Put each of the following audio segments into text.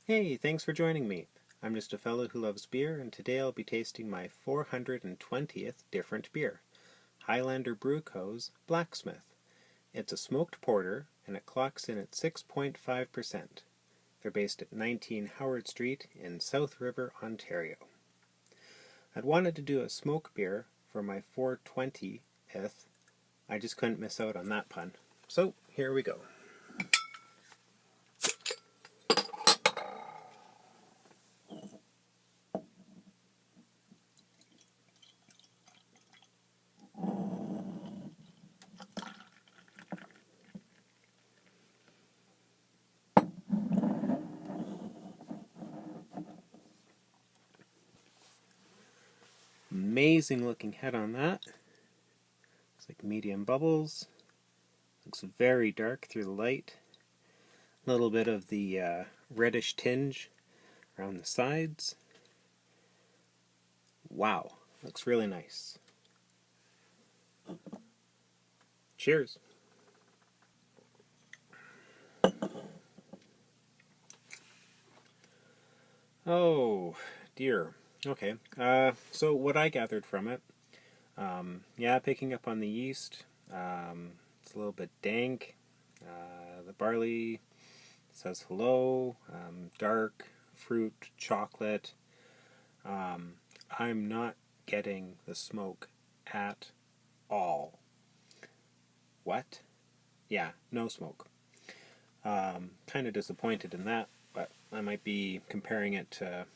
Hey, thanks for joining me. I'm just a fellow who loves beer, and today I'll be tasting my 420th different beer, Highlander Brew Co.'s Blacksmith. It's a smoked porter, and it clocks in at 6.5%. They're based at 19 Howard Street in South River, Ontario. I'd wanted to do a smoke beer for my 420th. I just couldn't miss out on that pun. So, here we go. Amazing looking head on that. Looks like medium bubbles. Looks very dark through the light. A little bit of the reddish tinge around the sides. Wow, looks really nice. Cheers. Oh, dear. Okay, so what I gathered from it, yeah, picking up on the yeast, it's a little bit dank. The barley says hello, dark, fruit, chocolate. I'm not getting the smoke at all. What? Yeah, no smoke. Kind of disappointed in that, but I might be comparing it to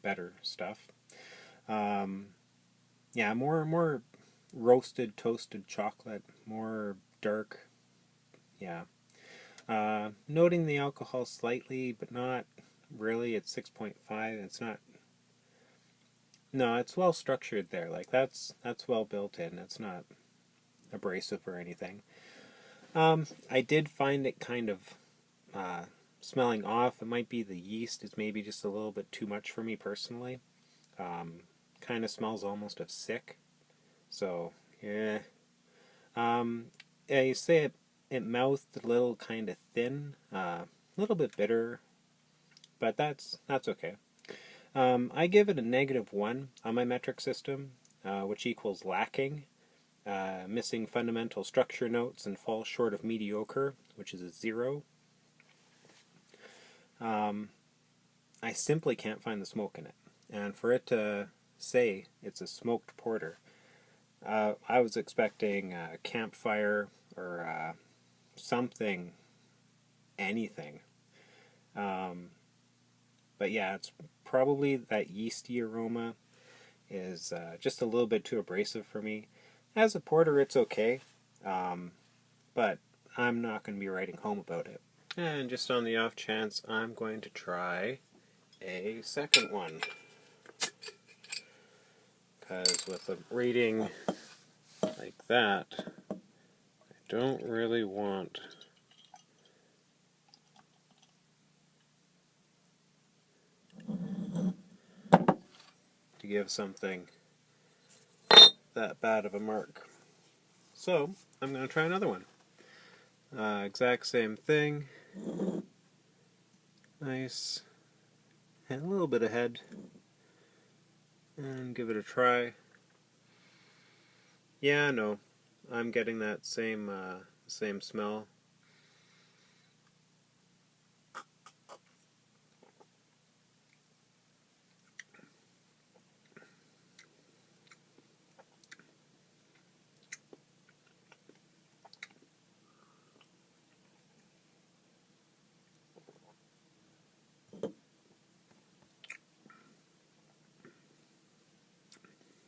better stuff. Yeah, more roasted, toasted chocolate, more dark. Yeah. Noting the alcohol slightly, but not really. It's 6.5. It's not. No, it's well structured there. Like that's well built in. It's not abrasive or anything. I did find it kind of smelling off. It might be the yeast is maybe just a little bit too much for me personally. Kind of smells almost of sick. So, yeah. Yeah, you say it mouthed a little kind of thin, a little bit bitter, but that's okay. I give it a -1 on my metric system, which equals lacking, missing fundamental structure notes, and falls short of mediocre, which is a 0. I simply can't find the smoke in it. And for it to say it's a smoked porter, I was expecting a campfire or something, anything. But yeah, it's probably that yeasty aroma is just a little bit too abrasive for me. As a porter, it's okay, but I'm not going to be writing home about it. And just on the off chance, I'm going to try a second one. Because with a rating like that, I don't really want to give something that bad of a mark. So, I'm going to try another one. Exact same thing. Nice. And a little bit of head. And give it a try. Yeah, no. I'm getting that same smell.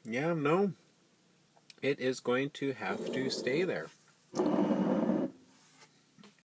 Yeah, no. It is going to have to stay there.